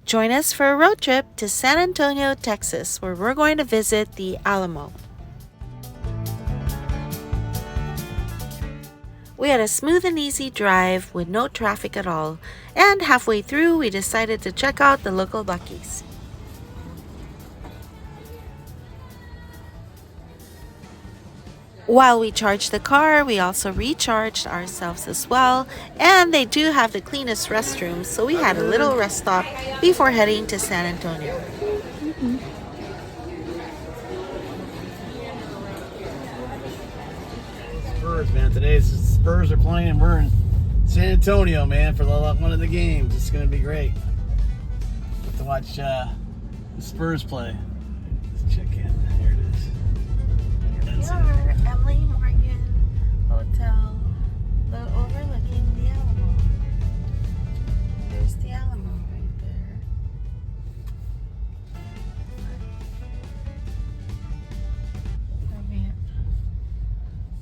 Join us for a road trip to San Antonio, Texas, where we're going to visit the Alamo. We had a smooth and easy drive with no traffic at all, and halfway through we decided to check out the local Buc-ee's. While we charged the car, we also recharged ourselves as well, and they do have the cleanest restrooms, so we had a little rest stop before heading to San Antonio. Spurs, man. Today Spurs are playing, and we're in San Antonio, man, for one of the games. It's going to be great. Get to watch the Spurs play. Let's check in. Here it is. Here we are, Emily Morgan Hotel, overlooking the Alamo. There's the Alamo right there.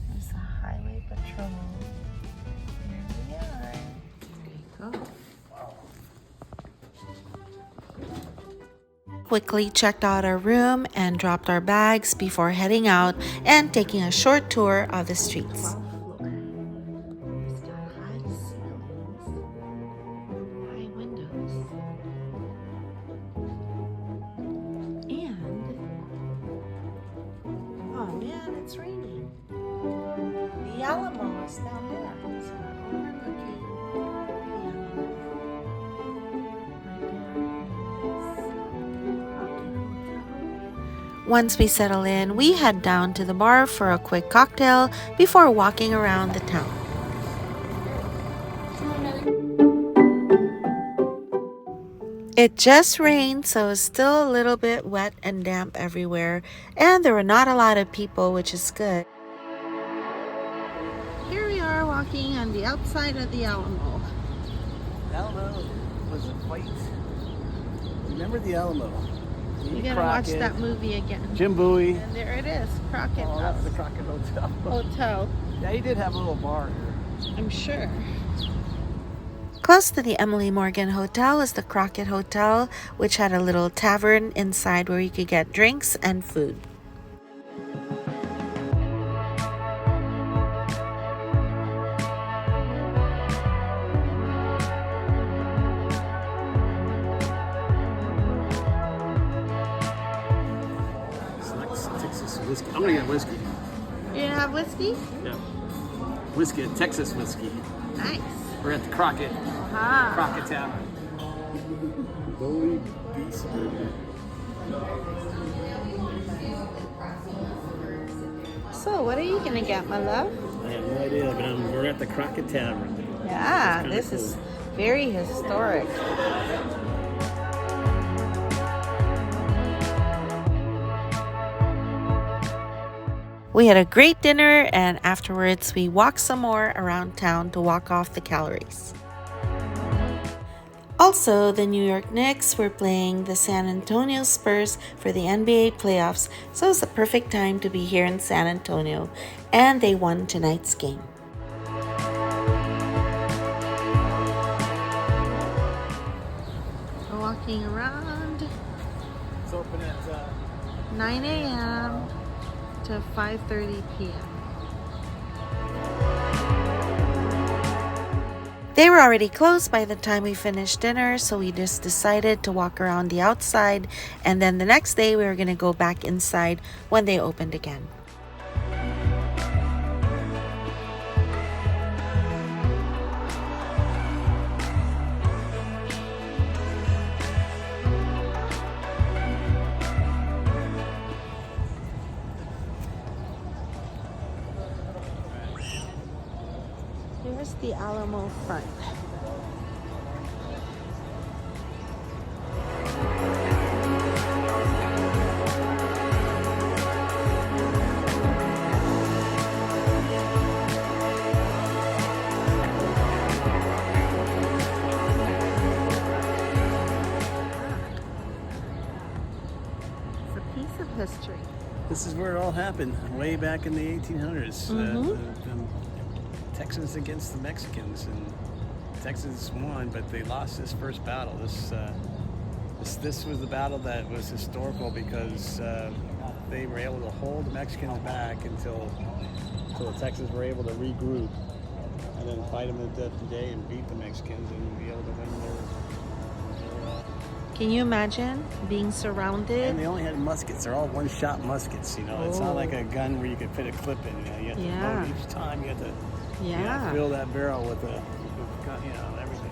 There's the highway patrol. Here we are. There you go. Quickly checked out our room and dropped our bags before heading out and taking a short tour of the streets. Oh man, it's raining. The Alamo is down there. So we're overlooking the Alamo. Once we settle in, we head down to the bar for a quick cocktail before walking around the town. It just rained, so it's still a little bit wet and damp everywhere, and there were not a lot of people, which is good. Here we are walking on the outside of the Alamo. Alamo was a fight. Remember the Alamo? You gotta watch that movie again. Jim Bowie. And there it is, Crockett Oh, House. that's the Crockett Hotel. Hotel. Yeah, he did have a little bar here. I'm sure. Close to the Emily Morgan Hotel is the Crockett Hotel, which had a little tavern inside where you could get drinks and food. Texas whiskey. I'm gonna get whiskey. You didn't have whiskey? Yeah. Whiskey, Texas whiskey. Nice. We're at the Crockett. Ah. Crockett Tavern. Holy beast. So, what are you gonna get, my love? I have no idea, but we're at the Crockett Tavern. Yeah, this cool. is very historic. We had a great dinner, and afterwards we walked some more around town to walk off the calories. Also, the New York Knicks were playing the San Antonio Spurs for the NBA playoffs, so it's the perfect time to be here in San Antonio, and they won tonight's game. We're walking around. It's open at 9 a.m. to 5:30 p.m. They were already closed by the time we finished dinner, so we just decided to walk around the outside, and then the next day we were going to go back inside when they opened again. Here's the Alamo front. It's a piece of history. This is where it all happened, way back in the 1800s. The Texans against the Mexicans, and Texans won, but they lost this first battle. This this was the battle that was historical because they were able to hold the Mexicans back until the Texans were able to regroup and then fight them to death today and beat the Mexicans and be able to win their Can you imagine being surrounded? and they only had muskets. They're all one-shot muskets, you know. It's not like a gun where you could fit a clip in. You know, you have to load each time. You have to fill that barrel with gun, you know, everything.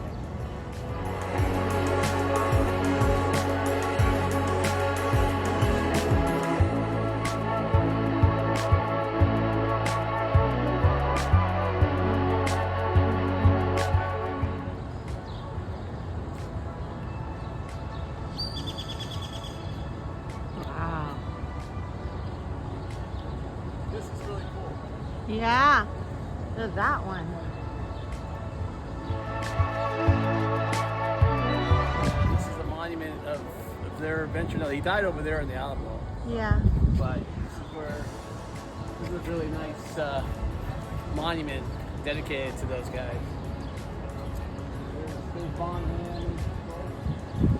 Wow. This is really cool. Yeah. Look at that one. This is a monument of their adventure. No, he died over there in the Alamo, Yeah. but this is a really nice monument dedicated to those guys. There's Bond Man.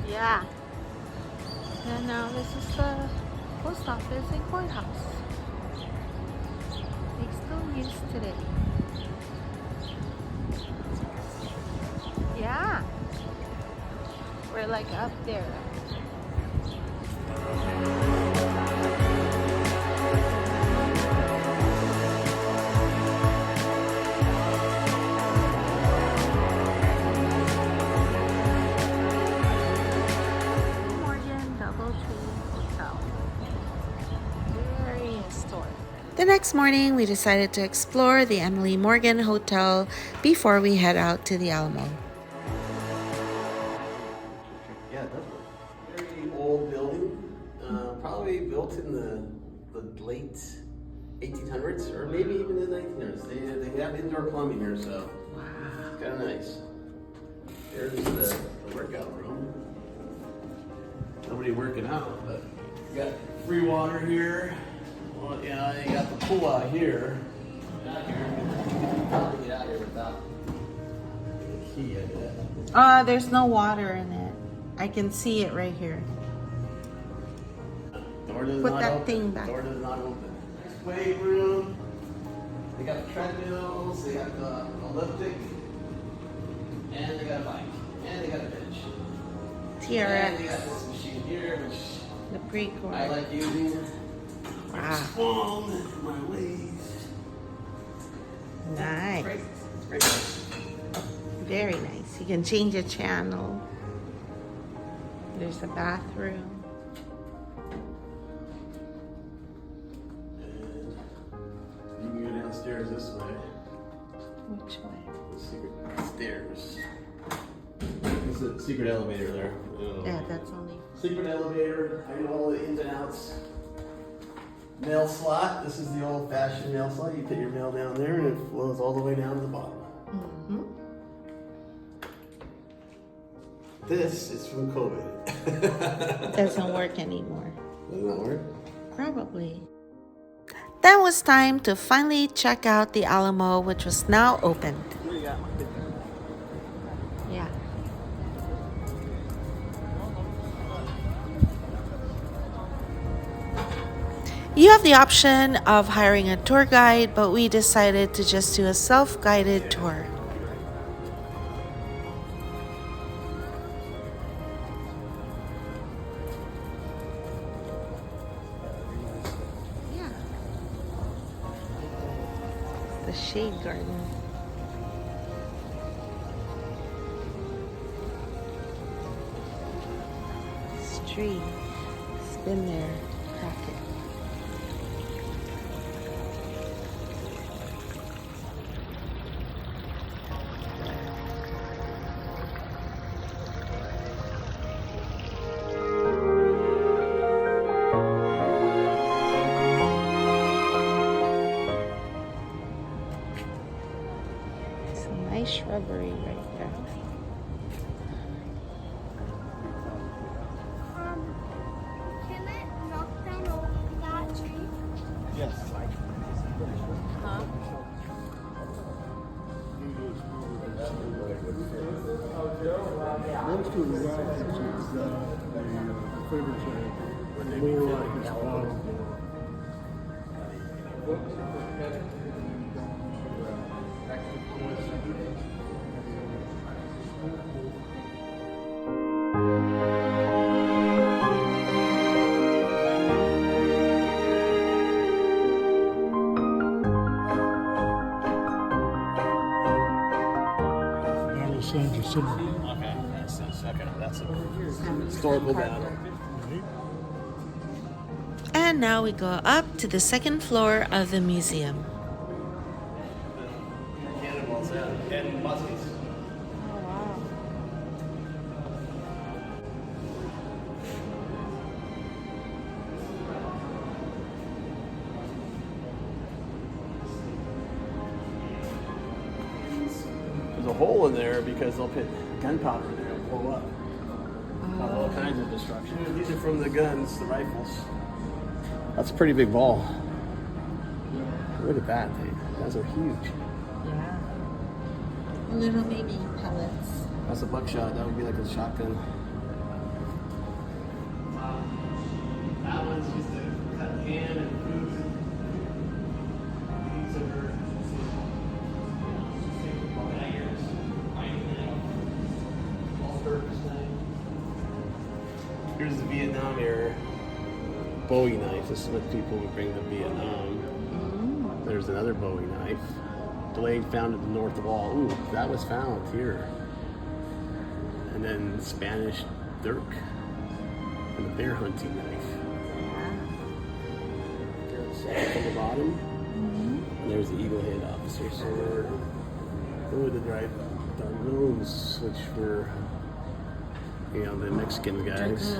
Yeah. And now this is the post office and courthouse. They still use today. Yeah. We're like up there. The next morning, we decided to explore the Emily Morgan Hotel before we head out to the Alamo. Yeah, that's a very old building. Probably built in the late 1800s or maybe even the 1900s. They have indoor plumbing here, so it's kind of nice. There's the workout room. Nobody working out, but you got free water here. Well, you know, you got the pool out here. You can probably get out here without the key, I guess. There's no water in it. I can see it right here. Door does Put not that open. thing back. Door does not open. Nice weight room. They got the treadmills. They got the elliptic. And they got a bike. And they got a bench. TRX. And they got this machine here, which The pre-core. I like using. Wow. Swung my waist. Nice. Great. It's great. Very nice. You can change a channel. There's a bathroom. And you can go downstairs this way. Which way? The secret stairs. There's a secret elevator there. Yeah, that's only. Secret elevator. I know all the ins and outs. Mail slot. This is the old-fashioned mail slot. You put your mail down there and it flows all the way down to the bottom. Mm-hmm. This is from COVID. Doesn't work anymore. Doesn't that work? Probably. Then was time to finally check out the Alamo, which was now opened. What do you got? Yeah. You have the option of hiring a tour guide, but we decided to just do a self-guided tour. Yeah. The shade garden. This tree has been there. Crack it. Nice shrubbery right there. Can it knock down all that tree? Yes. Huh? Most of the rock is Okay, that's a historical battle. And now we go up to the second floor of the museum. Cannonballs, yeah, and muskets. Oh, wow. There's a hole in there because they'll put gunpowder in there and blow up. Cause all kinds of destruction. These are from the guns, the rifles. That's a pretty big ball. Look at that thing. Those are huge. Yeah. Little baby pellets. That's a buckshot. That would be like a shotgun. That one's just a cut ham and food. These are daggers, all-purpose knife. Here's the Vietnam era Bowie knife. This is what people would bring to Vietnam. There's another Bowie knife. Blade found at the north wall. Ooh, that was found here. And then Spanish dirk and a bear hunting knife. There's on the bottom. And there's the eagle head officer sword. Ooh, the dragoons, which were, you know, the Mexican guys.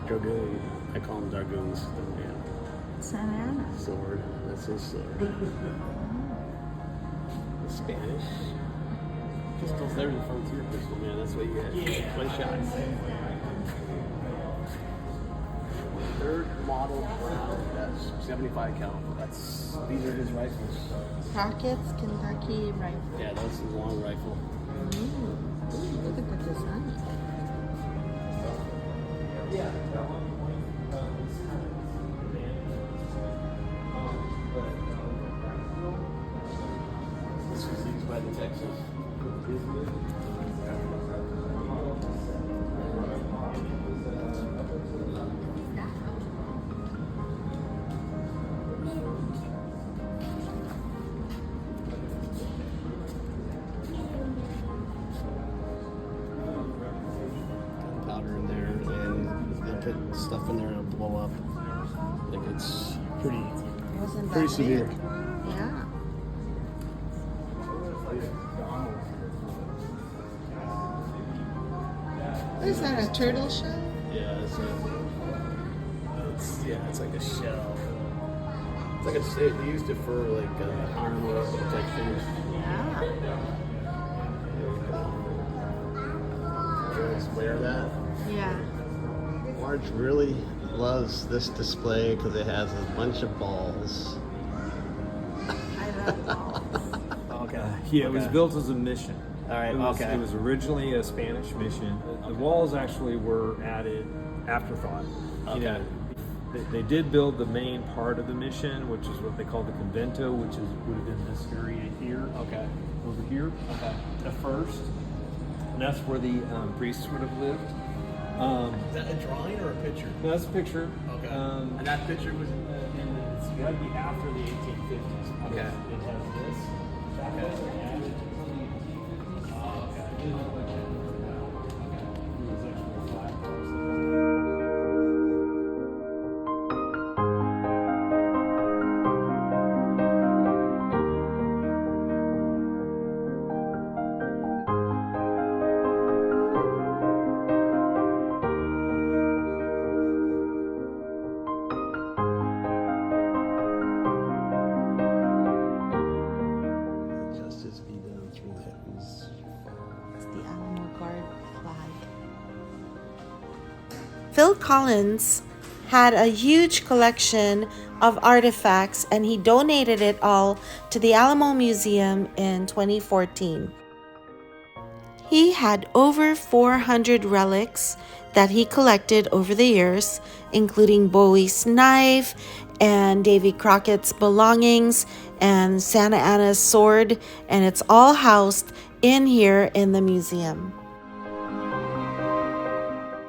Dragoon. I call them dragoons. Yeah. Santa Ana. Sword. That's his sword. Spanish. Pistols, they're the frontier pistol, man. That's what you get. Yeah. One shot. Third model round. That's 75 caliber. These are his rifles. Pockets, Kentucky rifle. Yeah, that's his long rifle. Ooh, look at the design. Yeah. This was used by the Texans. Gunpowder in there, and they'll put stuff in there to blow up. Like it's pretty Pretty severe. Yeah. What is that, a turtle shell? Yeah, it's like a shell. It's like they used it for like armor protection. Yeah. Girls wear that. Yeah. Marge really loves this display because it has a bunch of balls. I love balls. Okay. Yeah, it was built as a mission. All right. It was originally a Spanish mission. The walls actually were added afterthought. Okay. You know, they did build the main part of the mission, which is what they call the convento, which would have been this area here. Okay. Over here. Okay. At first, and that's where the priests would have lived. Is that a drawing or a picture? No, that's a picture. Okay. And that picture was. It's got to be after the 1850s. Okay. It has this. Okay. Justice be done through the heavens. It's the Alamo Guard flag. Phil Collins had a huge collection of artifacts and he donated it all to the Alamo Museum in 2014. He had over 400 relics that he collected over the years, including Bowie's knife and Davy Crockett's belongings and Santa Anna's sword, and it's all housed in here in the museum.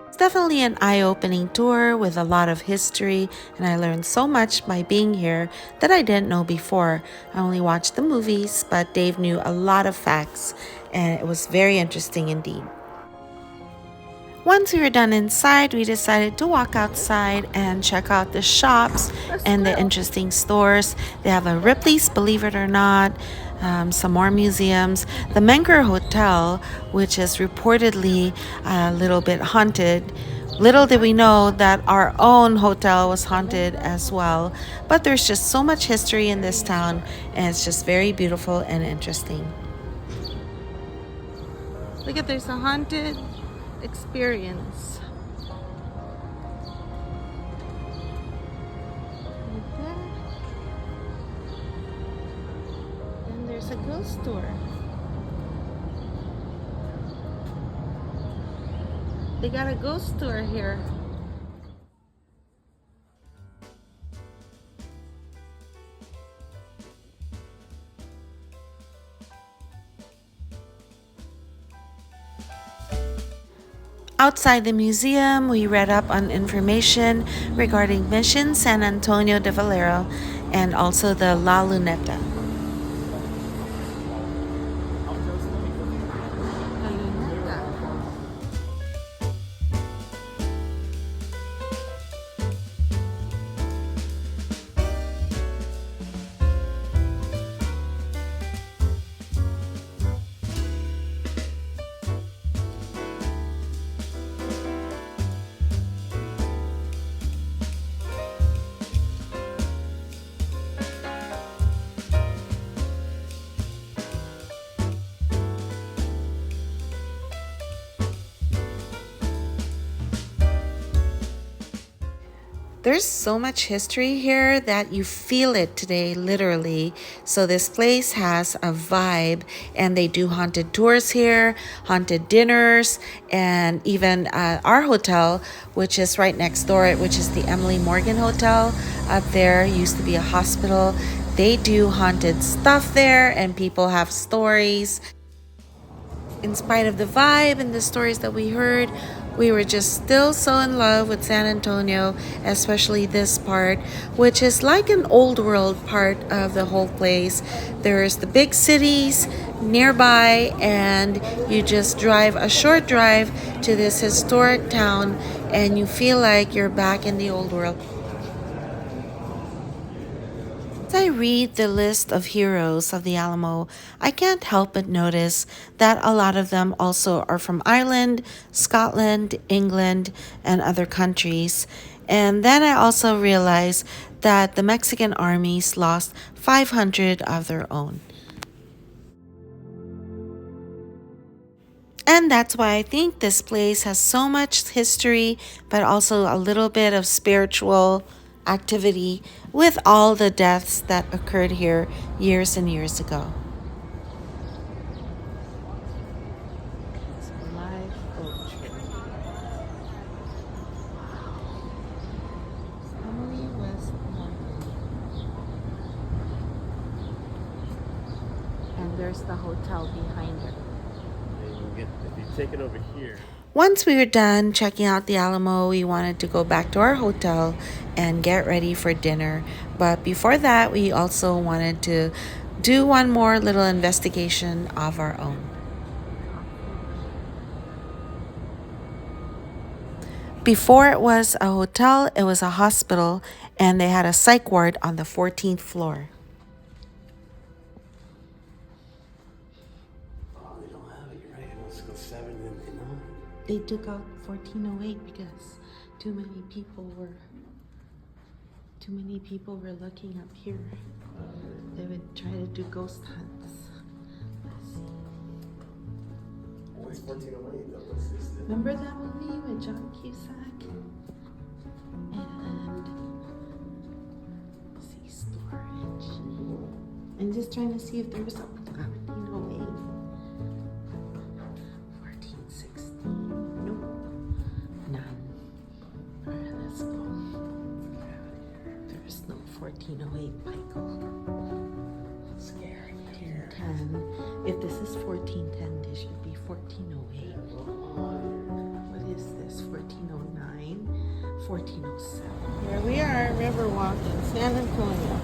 It's definitely an eye-opening tour with a lot of history, and I learned so much by being here that I didn't know before. I only watched the movies, but Dave knew a lot of facts, and it was very interesting indeed. Once we were done inside, we decided to walk outside and check out the shops and the interesting stores. They have a Ripley's, believe it or not, some more museums. The Menger Hotel, which is reportedly a little bit haunted. Little did we know that our own hotel was haunted as well. But there's just so much history in this town, and it's just very beautiful and interesting. Look at, there's a haunted experience. Right there. And there's a ghost tour. They got a ghost tour here. Outside the museum, we read up on information regarding Mission San Antonio de Valero and also the La Luneta. There's so much history here that you feel it today, literally. So this place has a vibe, and they do haunted tours here, haunted dinners, and even our hotel, which is right next door, which is the Emily Morgan Hotel up there, used to be a hospital. They do haunted stuff there, and people have stories. In spite of the vibe and the stories that we heard, we were just still so in love with San Antonio, especially this part, which is like an old world part of the whole place. There's the big cities nearby, and you just drive a short drive to this historic town, and you feel like you're back in the old world. As I read the list of heroes of the Alamo, I can't help but notice that a lot of them also are from Ireland, Scotland, England, and other countries. And then I also realized that the Mexican armies lost 500 of their own. And that's why I think this place has so much history, but also a little bit of spiritual activity with all the deaths that occurred here years and years ago. It's a live oak tree. Emily West London. And there's the hotel behind her. If you take it over here. Once we were done checking out the Alamo, we wanted to go back to our hotel and get ready for dinner. But before that, we also wanted to do one more little investigation of our own. Before it was a hotel, it was a hospital, and they had a psych ward on the 14th floor. They took out 1408 because too many people were looking up here. They would try to do ghost hunts. Let's see. What's 1408 though? What's this? Remember that movie with John Cusack? And let's see, storage. I'm just trying to see if there was a 1408. 1416. Nope. No. 1408 Michael. Scary. 1410. If this is 1410, this should be 1408. What is this? 1409, 1407. Here we are, Riverwalk in San Antonio.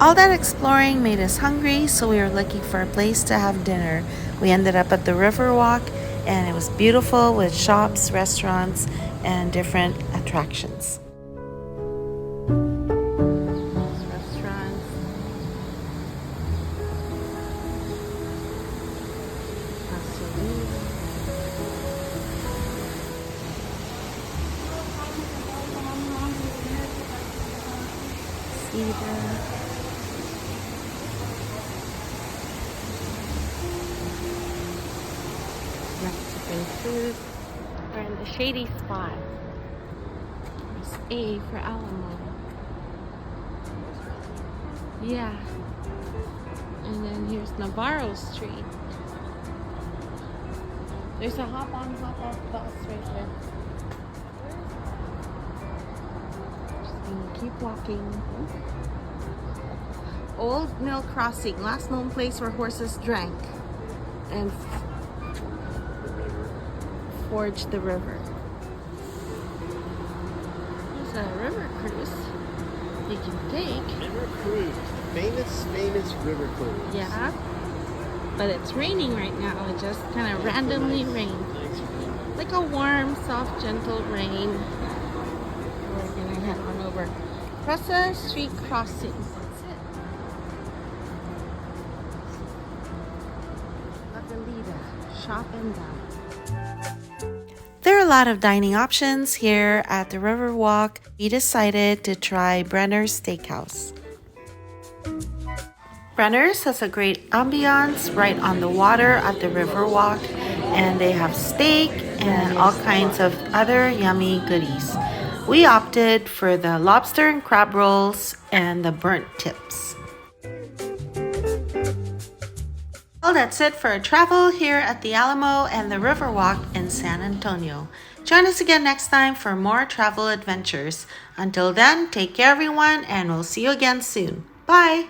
All that exploring made us hungry, so we were looking for a place to have dinner. We ended up at the Riverwalk, and it was beautiful with shops, restaurants, and different attractions. Restaurants. Mexican food. We're in the shady spot. There's A for Alamo. Yeah. And then here's Navarro Street. There's a hop on, hop off bus right there. Just gonna keep walking. Old Mill Crossing, last known place where horses drank and forged the river. There's a river cruise you can take. River cruise. Famous river cruise. Yeah. But it's raining right now. It just kind of randomly rained. Like a warm, soft, gentle rain. We're gonna head on over. Pressa Street Crossing. That's it. La Galita. Shop and dine. There are a lot of dining options here at the Riverwalk. We decided to try Brenner's Steakhouse. Brenner's has a great ambiance right on the water at the Riverwalk, and they have steak and all kinds of other yummy goodies. We opted for the lobster and crab rolls and the burnt tips. Well, that's it for our travel here at the Alamo and the Riverwalk in San Antonio. Join us again next time for more travel adventures. Until then, take care everyone, and we'll see you again soon. Bye!